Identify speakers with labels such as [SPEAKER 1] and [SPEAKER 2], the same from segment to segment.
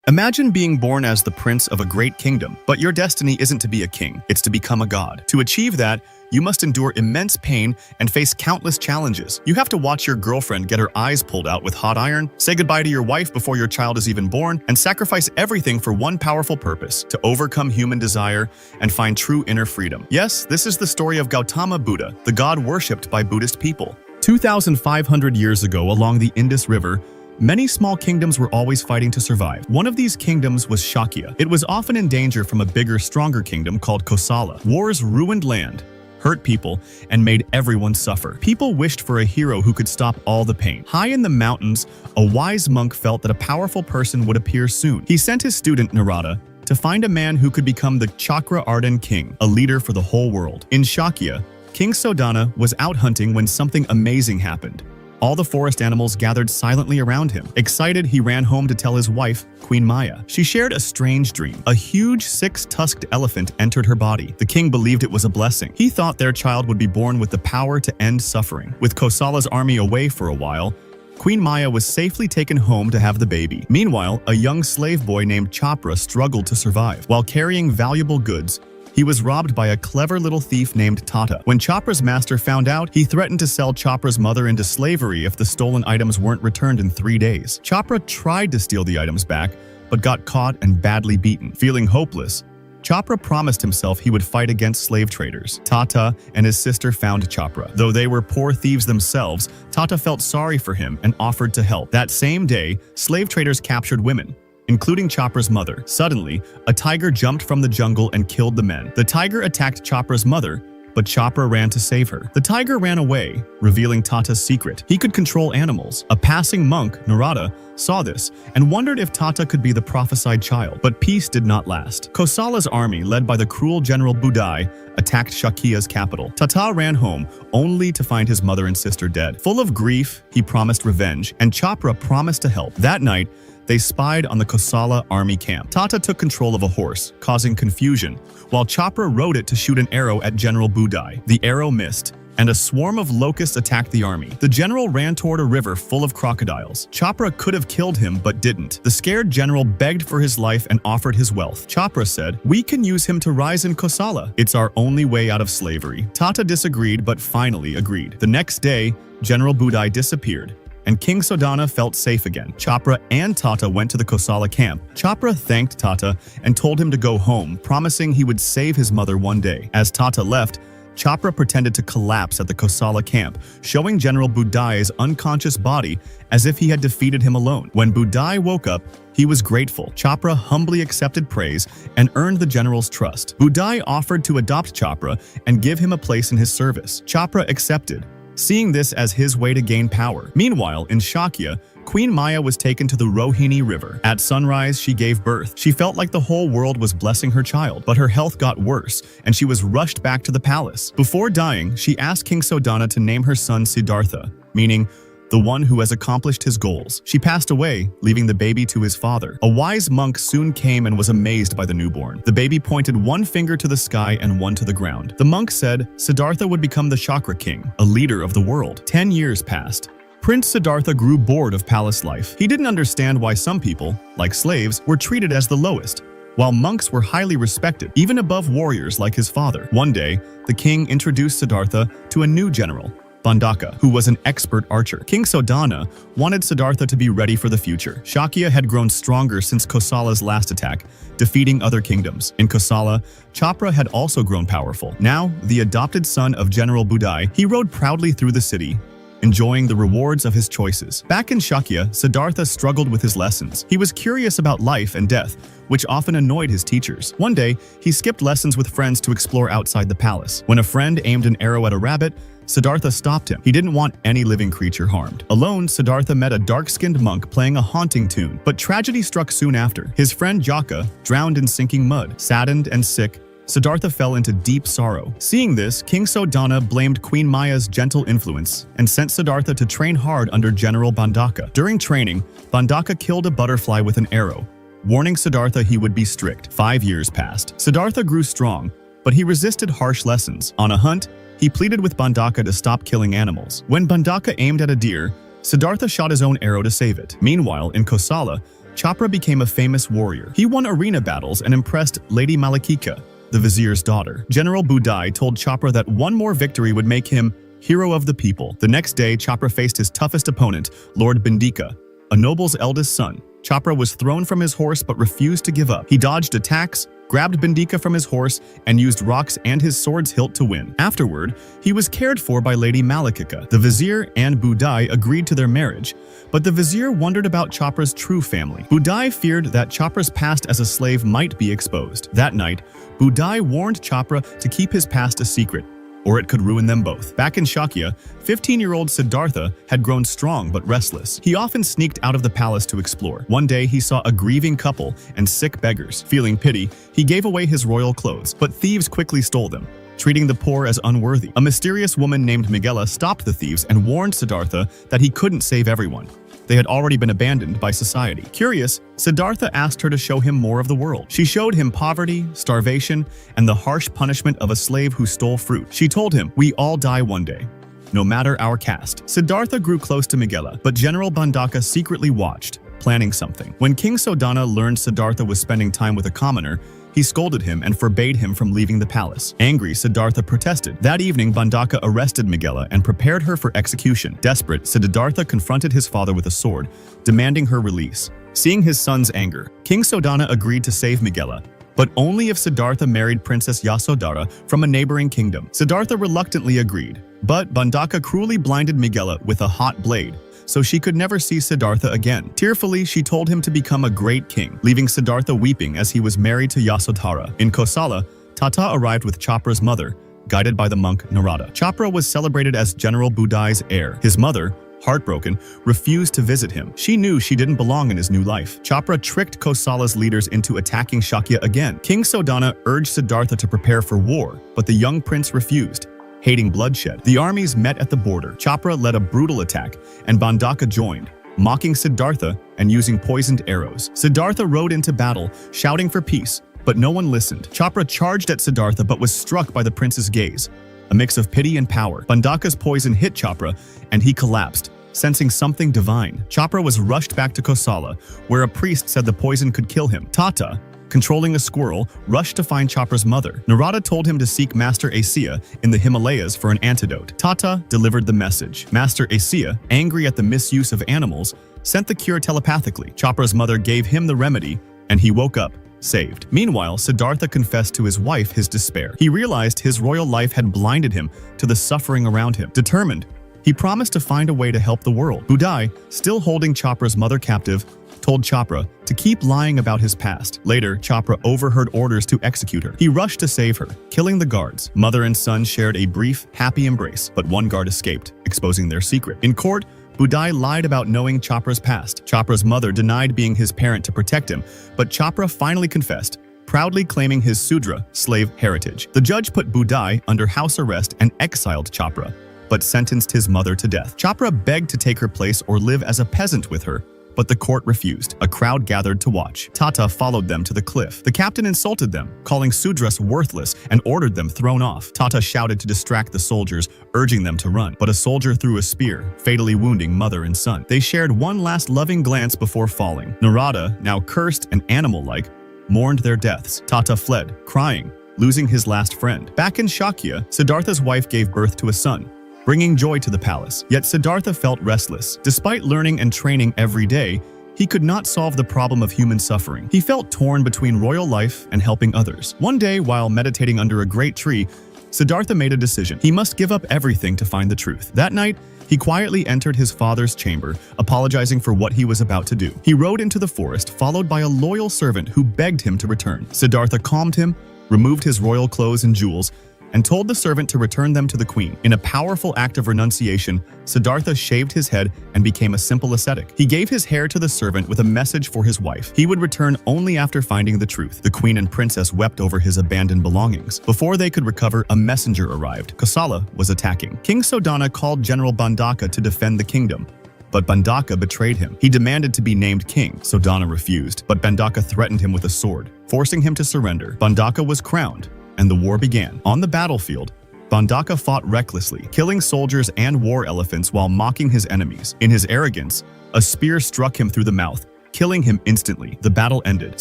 [SPEAKER 1] Imagine being born as the prince of a great kingdom, but your destiny isn't to be a king, it's to become a god. To achieve that, you must endure immense pain and face countless challenges. You have to watch your girlfriend get her eyes pulled out with hot iron, say goodbye to your wife before your child is even born, and sacrifice everything for one powerful purpose, to overcome human desire and find true inner freedom. Yes, this is the story of Gautama Buddha, the god worshipped by Buddhist people. 2,500 years ago along the Indus River, many small kingdoms were always fighting to survive. One of these kingdoms was Shakya. It was often in danger from a bigger, stronger kingdom called Kosala. Wars ruined land, hurt people, and made everyone suffer. People wished for a hero who could stop all the pain. High in the mountains, a wise monk felt that a powerful person would appear soon. He sent his student Narada to find a man who could become the Chakra-Ardhan king, a leader for the whole world. In Shakya, King Sodana was out hunting when something amazing happened. All the forest animals gathered silently around him. Excited, he ran home to tell his wife, Queen Maya. She shared a strange dream. A huge six-tusked elephant entered her body. The king believed it was a blessing. He thought their child would be born with the power to end suffering. With Kosala's army away for a while, Queen Maya was safely taken home to have the baby. Meanwhile, a young slave boy named Chapra struggled to survive. While carrying valuable goods, he was robbed by a clever little thief named Tata. When Chapra's master found out, he threatened to sell Chapra's mother into slavery if the stolen items weren't returned in 3 days. Chapra tried to steal the items back, but got caught and badly beaten. Feeling hopeless, Chapra promised himself he would fight against slave traders. Tata and his sister found Chapra. Though they were poor thieves themselves, Tata felt sorry for him and offered to help. That same day, slave traders captured women, including Chapra's mother. Suddenly, a tiger jumped from the jungle and killed the men. The tiger attacked Chapra's mother, but Chapra ran to save her. The tiger ran away, revealing Tata's secret. He could control animals. A passing monk, Narada, saw this and wondered if Tata could be the prophesied child. But peace did not last. Kosala's army, led by the cruel general Budai, attacked Shakya's capital. Tata ran home, only to find his mother and sister dead. Full of grief, he promised revenge, and Chapra promised to help. That night, they spied on the Kosala army camp. Tata took control of a horse, causing confusion, while Chapra rode it to shoot an arrow at General Budai. The arrow missed, and a swarm of locusts attacked the army. The general ran toward a river full of crocodiles. Chapra could have killed him, but didn't. The scared general begged for his life and offered his wealth. Chapra said, "We can use him to rise in Kosala. It's our only way out of slavery." Tata disagreed, but finally agreed. The next day, General Budai disappeared, and King Sodana felt safe again. Chapra and Tata went to the Kosala camp. Chapra thanked Tata and told him to go home, promising he would save his mother one day. As Tata left, Chapra pretended to collapse at the Kosala camp, showing General Budai's unconscious body as if he had defeated him alone. When Budai woke up, he was grateful. Chapra humbly accepted praise and earned the general's trust. Budai offered to adopt Chapra and give him a place in his service. Chapra accepted, seeing this as his way to gain power. Meanwhile, in Shakya, Queen Maya was taken to the Rohini River. At sunrise, she gave birth. She felt like the whole world was blessing her child, but her health got worse, and she was rushed back to the palace. Before dying, she asked King Sodana to name her son Siddhartha, meaning the one who has accomplished his goals. She passed away, leaving the baby to his father. A wise monk soon came and was amazed by the newborn. The baby pointed one finger to the sky and one to the ground. The monk said Siddhartha would become the Chakra king, a leader of the world. 10 years passed. Prince Siddhartha grew bored of palace life. He didn't understand why some people, like slaves, were treated as the lowest, while monks were highly respected, even above warriors like his father. One day, the king introduced Siddhartha to a new general, Bandaka, who was an expert archer. King Sodana wanted Siddhartha to be ready for the future. Shakya had grown stronger since Kosala's last attack, defeating other kingdoms. In Kosala, Chapra had also grown powerful. Now, the adopted son of General Budai, he rode proudly through the city, enjoying the rewards of his choices. Back in Shakya, Siddhartha struggled with his lessons. He was curious about life and death, which often annoyed his teachers. One day, he skipped lessons with friends to explore outside the palace. When a friend aimed an arrow at a rabbit, Siddhartha stopped him. He didn't want any living creature harmed. Alone, Siddhartha met a dark-skinned monk playing a haunting tune, but tragedy struck soon after. His friend Jaka drowned in sinking mud. Saddened and sick, Siddhartha fell into deep sorrow. Seeing this, King Sodana blamed Queen Maya's gentle influence and sent Siddhartha to train hard under General Bandaka. During training, Bandaka killed a butterfly with an arrow, warning Siddhartha he would be strict. 5 years passed. Siddhartha grew strong, but he resisted harsh lessons. On a hunt, he pleaded with Bandaka to stop killing animals. When Bandaka aimed at a deer, Siddhartha shot his own arrow to save it. Meanwhile, in Kosala, Chopra became a famous warrior. He won arena battles and impressed Lady Malakika, the vizier's daughter. General Budai told Chopra that one more victory would make him hero of the people. The next day, Chopra faced his toughest opponent, Lord Bindika, a noble's eldest son. Chopra was thrown from his horse but refused to give up. He dodged attacks, grabbed Bindika from his horse, and used rocks and his sword's hilt to win. Afterward, he was cared for by Lady Malakika. The vizier and Budai agreed to their marriage, but the vizier wondered about Chopra's true family. Budai feared that Chopra's past as a slave might be exposed. That night, Budai warned Chopra to keep his past a secret, or it could ruin them both. Back in Shakya, 15-year-old Siddhartha had grown strong but restless. He often sneaked out of the palace to explore. One day, he saw a grieving couple and sick beggars. Feeling pity, he gave away his royal clothes, but thieves quickly stole them, treating the poor as unworthy. A mysterious woman named Migela stopped the thieves and warned Siddhartha that he couldn't save everyone. They had already been abandoned by society. Curious, Siddhartha asked her to show him more of the world. She showed him poverty, starvation, and the harsh punishment of a slave who stole fruit. She told him, "We all die one day, no matter our caste." Siddhartha grew close to Migela, but General Bandaka secretly watched, planning something. When King Sodana learned Siddhartha was spending time with a commoner, he scolded him and forbade him from leaving the palace. Angry, Siddhartha protested. That evening, Bandaka arrested Migela and prepared her for execution. Desperate, Siddhartha confronted his father with a sword, demanding her release. Seeing his son's anger, King Sodana agreed to save Migela, but only if Siddhartha married Princess Yasodhara from a neighboring kingdom. Siddhartha reluctantly agreed, but Bandaka cruelly blinded Migela with a hot blade, so she could never see Siddhartha again. Tearfully, she told him to become a great king, leaving Siddhartha weeping as he was married to Yasodhara. In Kosala, Tata arrived with Chopra's mother, guided by the monk Narada. Chopra was celebrated as General Budai's heir. His mother, heartbroken, refused to visit him. She knew she didn't belong in his new life. Chopra tricked Kosala's leaders into attacking Shakya again. King Sodana urged Siddhartha to prepare for war, but the young prince refused. Hating bloodshed, the armies met at the border. Chopra led a brutal attack, and Bandaka joined, mocking Siddhartha and using poisoned arrows. Siddhartha rode into battle, shouting for peace, but no one listened. Chopra charged at Siddhartha but was struck by the prince's gaze, a mix of pity and power. Bandaka's poison hit Chopra, and he collapsed, sensing something divine. Chopra was rushed back to Kosala, where a priest said the poison could kill him. Tata, controlling a squirrel, rushed to find Chopra's mother. Narada told him to seek Master Asiya in the Himalayas for an antidote. Tata delivered the message. Master Asiya, angry at the misuse of animals, sent the cure telepathically. Chopra's mother gave him the remedy, and he woke up, saved. Meanwhile, Siddhartha confessed to his wife his despair. He realized his royal life had blinded him to the suffering around him. Determined, he promised to find a way to help the world. Budai, still holding Chopra's mother captive, told Chopra to keep lying about his past. Later, Chopra overheard orders to execute her. He rushed to save her, killing the guards. Mother and son shared a brief, happy embrace, but one guard escaped, exposing their secret. In court, Budai lied about knowing Chopra's past. Chopra's mother denied being his parent to protect him, but Chopra finally confessed, proudly claiming his Sudra, slave heritage. The judge put Budai under house arrest and exiled Chopra, but sentenced his mother to death. Chopra begged to take her place or live as a peasant with her, but the court refused. A crowd gathered to watch. Tata followed them to the cliff. The captain insulted them, calling Sudras worthless, and ordered them thrown off. Tata shouted to distract the soldiers, urging them to run, but a soldier threw a spear, fatally wounding mother and son. They shared one last loving glance before falling. Narada, now cursed and animal-like, mourned their deaths. Tata fled, crying, losing his last friend. Back in Shakya, Siddhartha's wife gave birth to a son, bringing joy to the palace. Yet Siddhartha felt restless. Despite learning and training every day, he could not solve the problem of human suffering. He felt torn between royal life and helping others. One day, while meditating under a great tree, Siddhartha made a decision. He must give up everything to find the truth. That night, he quietly entered his father's chamber, apologizing for what he was about to do. He rode into the forest, followed by a loyal servant who begged him to return. Siddhartha calmed him, removed his royal clothes and jewels, and told the servant to return them to the queen. In a powerful act of renunciation, Siddhartha shaved his head and became a simple ascetic. He gave his hair to the servant with a message for his wife. He would return only after finding the truth. The queen and princess wept over his abandoned belongings. Before they could recover, a messenger arrived. Kosala was attacking. King Sodana called General Bandaka to defend the kingdom, but Bandaka betrayed him. He demanded to be named king. Sodana refused, but Bandaka threatened him with a sword, forcing him to surrender. Bandaka was crowned, and the war began. On the battlefield, Bandaka fought recklessly, killing soldiers and war elephants while mocking his enemies. In his arrogance, a spear struck him through the mouth, killing him instantly. The battle ended.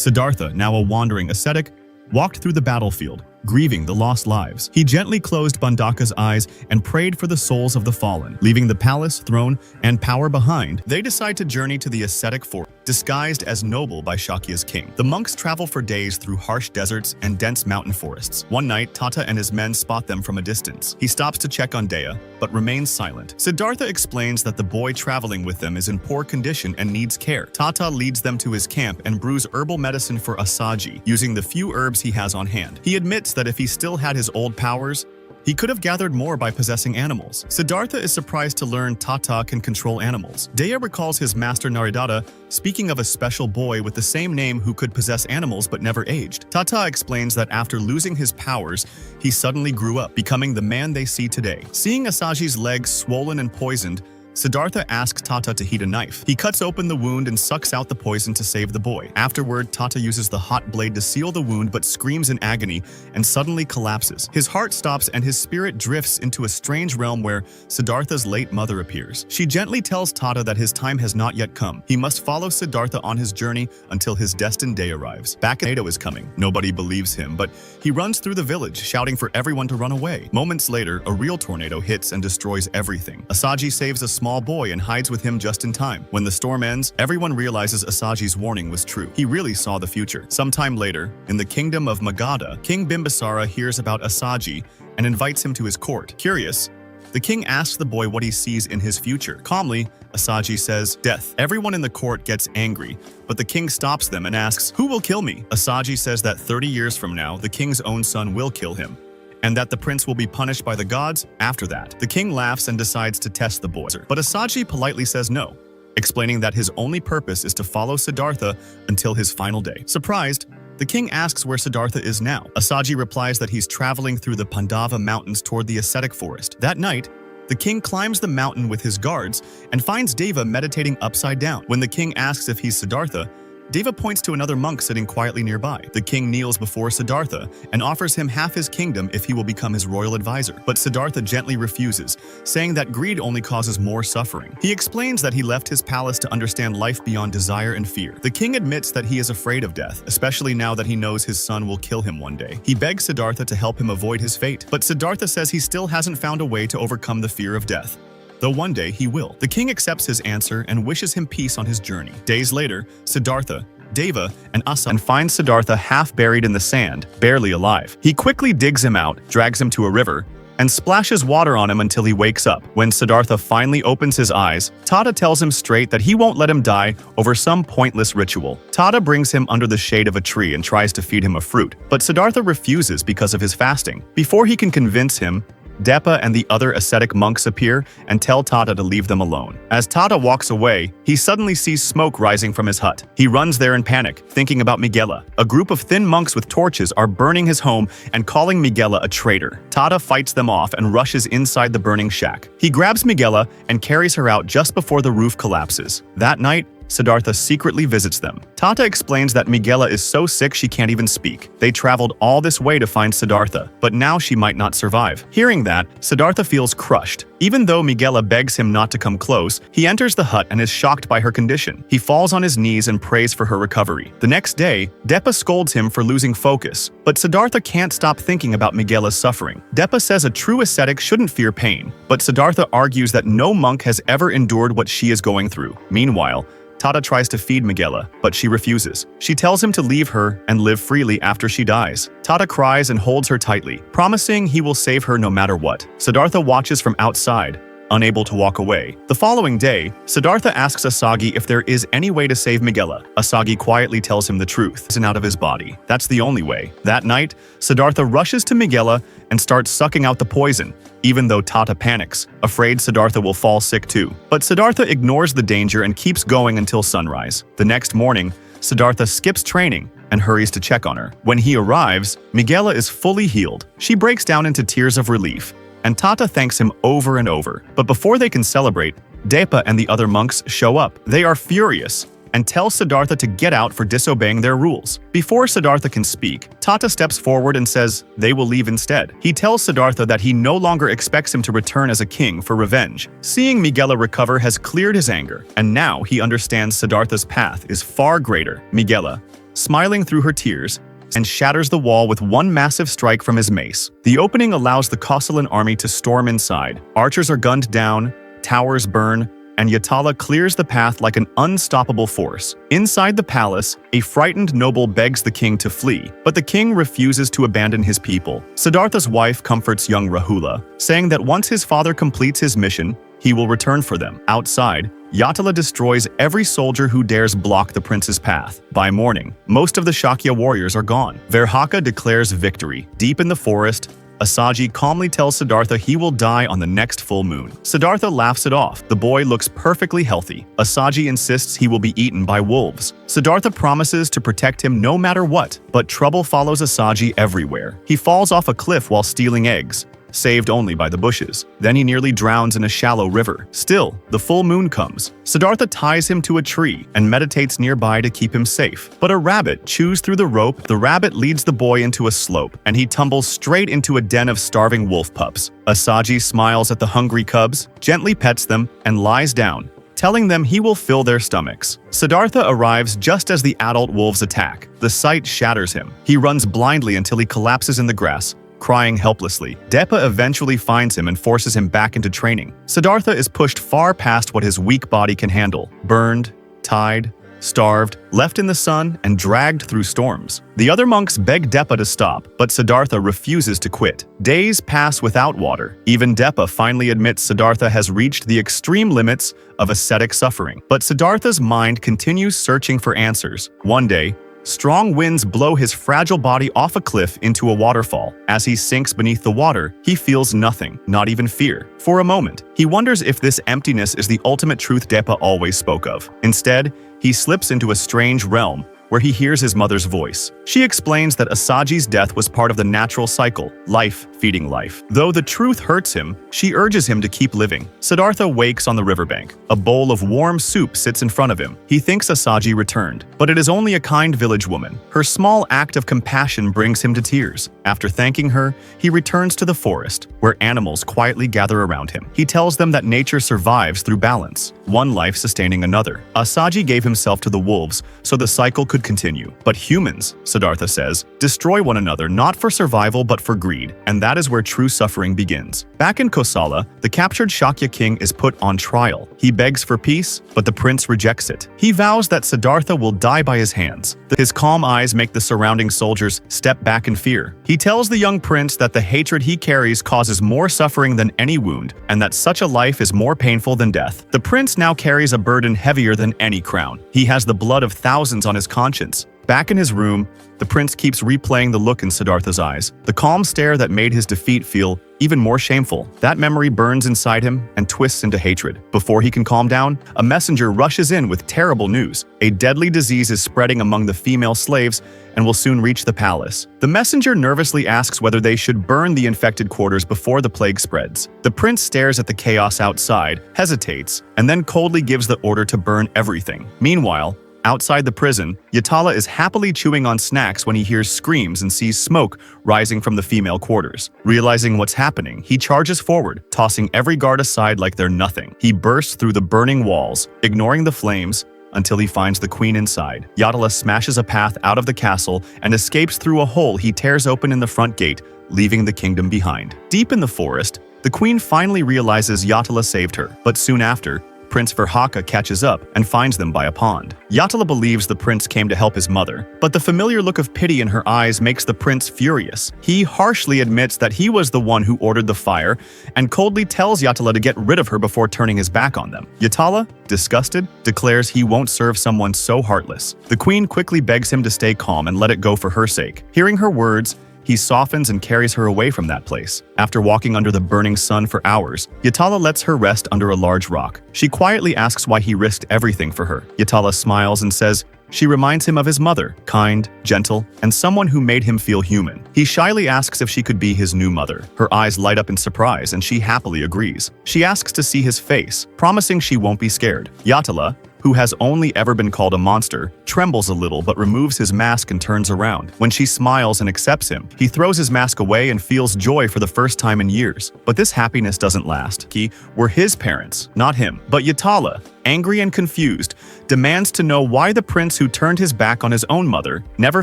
[SPEAKER 1] Siddhartha, now a wandering ascetic, walked through the battlefield, grieving the lost lives. He gently closed Bandaka's eyes and prayed for the souls of the fallen. Leaving the palace, throne, and power behind, they decide to journey to the ascetic forest, disguised as noble by Shakya's king. The monks travel for days through harsh deserts and dense mountain forests. One night, Tata and his men spot them from a distance. He stops to check on Dea, but remains silent. Siddhartha explains that the boy traveling with them is in poor condition and needs care. Tata leads them to his camp and brews herbal medicine for Asaji, using the few herbs he has on hand. He admits that if he still had his old powers, he could have gathered more by possessing animals. Siddhartha is surprised to learn Tata can control animals. Dea recalls his master Naridata speaking of a special boy with the same name who could possess animals but never aged. Tata explains that after losing his powers, he suddenly grew up, becoming the man they see today. Seeing Asaji's legs swollen and poisoned, Siddhartha asks Tata to heat a knife. He cuts open the wound and sucks out the poison to save the boy. Afterward, Tata uses the hot blade to seal the wound but screams in agony and suddenly collapses. His heart stops and his spirit drifts into a strange realm where Siddhartha's late mother appears. She gently tells Tata that his time has not yet come. He must follow Siddhartha on his journey until his destined day arrives. Back in tornado is coming. Nobody believes him, but he runs through the village, shouting for everyone to run away. Moments later, a real tornado hits and destroys everything. Asaji saves a small boy and hides with him just in time. When the storm ends, everyone realizes Asaji's warning was true. He really saw the future. Sometime later, in the kingdom of Magadha, King Bimbisara hears about Asaji and invites him to his court. Curious, the king asks the boy what he sees in his future. Calmly, Asaji says, "Death." Everyone in the court gets angry, but the king stops them and asks, "Who will kill me?" Asaji says that 30 years from now, the king's own son will kill him, and that the prince will be punished by the gods after that. The king laughs and decides to test the boy, but Asaji politely says no, explaining that his only purpose is to follow Siddhartha until his final day. Surprised, the king asks where Siddhartha is now. Asaji replies that he's traveling through the Pandava mountains toward the ascetic forest. That night, the king climbs the mountain with his guards and finds Deva meditating upside down. When the king asks if he's Siddhartha, Deva points to another monk sitting quietly nearby. The king kneels before Siddhartha and offers him half his kingdom if he will become his royal advisor. But Siddhartha gently refuses, saying that greed only causes more suffering. He explains that he left his palace to understand life beyond desire and fear. The king admits that he is afraid of death, especially now that he knows his son will kill him one day. He begs Siddhartha to help him avoid his fate, but Siddhartha says he still hasn't found a way to overcome the fear of death, though one day he will. The king accepts his answer and wishes him peace on his journey. Days later, Siddhartha, Deva, and Asa finds Siddhartha half buried in the sand, barely alive. He quickly digs him out, drags him to a river, and splashes water on him until he wakes up. When Siddhartha finally opens his eyes, Tata tells him straight that he won't let him die over some pointless ritual. Tata brings him under the shade of a tree and tries to feed him a fruit, but Siddhartha refuses because of his fasting. Before he can convince him, Depa and the other ascetic monks appear and tell Tata to leave them alone. As Tata walks away, he suddenly sees smoke rising from his hut. He runs there in panic, thinking about Miguela. A group of thin monks with torches are burning his home and calling Miguela a traitor. Tata fights them off and rushes inside the burning shack. He grabs Miguela and carries her out just before the roof collapses. That night, Siddhartha secretly visits them. Tata explains that Miguela is so sick she can't even speak. They traveled all this way to find Siddhartha, but now she might not survive. Hearing that, Siddhartha feels crushed. Even though Miguela begs him not to come close, he enters the hut and is shocked by her condition. He falls on his knees and prays for her recovery. The next day, Depa scolds him for losing focus, but Siddhartha can't stop thinking about Miguela's suffering. Depa says a true ascetic shouldn't fear pain, but Siddhartha argues that no monk has ever endured what she is going through. Meanwhile, Tata tries to feed Miguela, but she refuses. She tells him to leave her and live freely after she dies. Tata cries and holds her tightly, promising he will save her no matter what. Siddhartha watches from outside, unable to walk away. The following day, Siddhartha asks Asagi if there is any way to save Miguela. Asagi quietly tells him the truth. It's out of his body. That's the only way. That night, Siddhartha rushes to Miguela and starts sucking out the poison, even though Tata panics, afraid Siddhartha will fall sick too. But Siddhartha ignores the danger and keeps going until sunrise. The next morning, Siddhartha skips training and hurries to check on her. When he arrives, Miguela is fully healed. She breaks down into tears of relief, and Tata thanks him over and over. But before they can celebrate, Depa and the other monks show up. They are furious, and tells Siddhartha to get out for disobeying their rules. Before Siddhartha can speak, Tata steps forward and says they will leave instead. He tells Siddhartha that he no longer expects him to return as a king for revenge. Seeing Miguela recover has cleared his anger, and now he understands Siddhartha's path is far greater. Miguela, smiling through her tears, and shatters the wall with one massive strike from his mace. The opening allows the Kosalan army to storm inside. Archers are gunned down, towers burn, and Yatala clears the path like an unstoppable force. Inside the palace, a frightened noble begs the king to flee, but the king refuses to abandon his people. Siddhartha's wife comforts young Rahula, saying that once his father completes his mission, he will return for them. Outside, Yatala destroys every soldier who dares block the prince's path. By morning, most of the Shakya warriors are gone. Verhaka declares victory. Deep in the forest, Asaji calmly tells Siddhartha he will die on the next full moon. Siddhartha laughs it off. The boy looks perfectly healthy. Asaji insists he will be eaten by wolves. Siddhartha promises to protect him no matter what, but trouble follows Asaji everywhere. He falls off a cliff while stealing eggs, saved only by the bushes. Then he nearly drowns in a shallow river. Still, the full moon comes. Siddhartha ties him to a tree and meditates nearby to keep him safe. But a rabbit chews through the rope. The rabbit leads the boy into a slope, and he tumbles straight into a den of starving wolf pups. Asaji smiles at the hungry cubs, gently pets them, and lies down, telling them he will fill their stomachs. Siddhartha arrives just as the adult wolves attack. The sight shatters him. He runs blindly until he collapses in the grass, crying helplessly. Depa eventually finds him and forces him back into training. Siddhartha is pushed far past what his weak body can handle. Burned, tied, starved, left in the sun, and dragged through storms. The other monks beg Depa to stop, but Siddhartha refuses to quit. Days pass without water. Even Depa finally admits Siddhartha has reached the extreme limits of ascetic suffering. But Siddhartha's mind continues searching for answers. One day, strong winds blow his fragile body off a cliff into a waterfall. As he sinks beneath the water, he feels nothing, not even fear. For a moment, he wonders if this emptiness is the ultimate truth Depa always spoke of. Instead, he slips into a strange realm where he hears his mother's voice. She explains that Asaji's death was part of the natural cycle, life feeding life. Though the truth hurts him, she urges him to keep living. Siddhartha wakes on the riverbank. A bowl of warm soup sits in front of him. He thinks Asaji returned, but it is only a kind village woman. Her small act of compassion brings him to tears. After thanking her, he returns to the forest, where animals quietly gather around him. He tells them that nature survives through balance, one life sustaining another. Asaji gave himself to the wolves so the cycle could continue. But humans, Siddhartha says, destroy one another not for survival but for greed, and that is where true suffering begins. Back in Kosala, the captured Shakya king is put on trial. He begs for peace, but the prince rejects it. He vows that Siddhartha will die by his hands. His calm eyes make the surrounding soldiers step back in fear. He tells the young prince that the hatred he carries causes more suffering than any wound, and that such a life is more painful than death. The prince now carries a burden heavier than any crown. He has the blood of thousands on his conscience. Back in his room, the prince keeps replaying the look in Siddhartha's eyes, the calm stare that made his defeat feel even more shameful. That memory burns inside him and twists into hatred. Before he can calm down, a messenger rushes in with terrible news. A deadly disease is spreading among the female slaves and will soon reach the palace. The messenger nervously asks whether they should burn the infected quarters before the plague spreads. The prince stares at the chaos outside, hesitates, and then coldly gives the order to burn everything. Meanwhile, outside the prison, Yatala is happily chewing on snacks when he hears screams and sees smoke rising from the female quarters. Realizing what's happening, he charges forward, tossing every guard aside like they're nothing. He bursts through the burning walls, ignoring the flames, until he finds the queen inside. Yatala smashes a path out of the castle and escapes through a hole he tears open in the front gate, leaving the kingdom behind. Deep in the forest, the queen finally realizes Yatala saved her, but soon after, Prince Verhaka catches up and finds them by a pond. Yatala believes the prince came to help his mother, but the familiar look of pity in her eyes makes the prince furious. He harshly admits that he was the one who ordered the fire and coldly tells Yatala to get rid of her before turning his back on them. Yatala, disgusted, declares he won't serve someone so heartless. The queen quickly begs him to stay calm and let it go for her sake. Hearing her words, he softens and carries her away from that place. After walking under the burning sun for hours, Yatala lets her rest under a large rock. She quietly asks why he risked everything for her. Yatala smiles and says she reminds him of his mother, kind, gentle, and someone who made him feel human. He shyly asks if she could be his new mother. Her eyes light up in surprise and she happily agrees. She asks to see his face, promising she won't be scared. Yatala, who has only ever been called a monster, trembles a little but removes his mask and turns around. When she smiles and accepts him, he throws his mask away and feels joy for the first time in years. But this happiness doesn't last. He were his parents, not him. But Yatala, angry and confused, demands to know why the prince who turned his back on his own mother never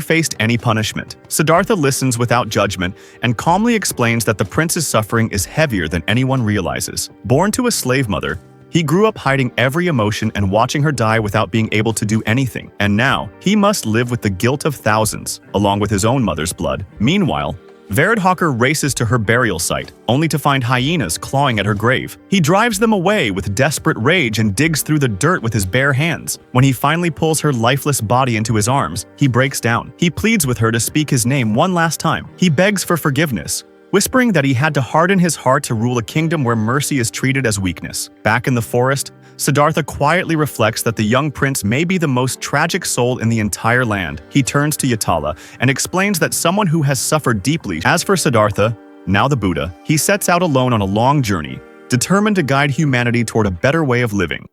[SPEAKER 1] faced any punishment. Siddhartha listens without judgment and calmly explains that the prince's suffering is heavier than anyone realizes. Born to a slave mother, he grew up hiding every emotion and watching her die without being able to do anything. And now, he must live with the guilt of thousands, along with his own mother's blood. Meanwhile, Veridhawker races to her burial site, only to find hyenas clawing at her grave. He drives them away with desperate rage and digs through the dirt with his bare hands. When he finally pulls her lifeless body into his arms, he breaks down. He pleads with her to speak his name one last time. He begs for forgiveness, whispering that he had to harden his heart to rule a kingdom where mercy is treated as weakness. Back in the forest, Siddhartha quietly reflects that the young prince may be the most tragic soul in the entire land. He turns to Yatala and explains that someone who has suffered deeply. As for Siddhartha, now the Buddha, he sets out alone on a long journey, determined to guide humanity toward a better way of living.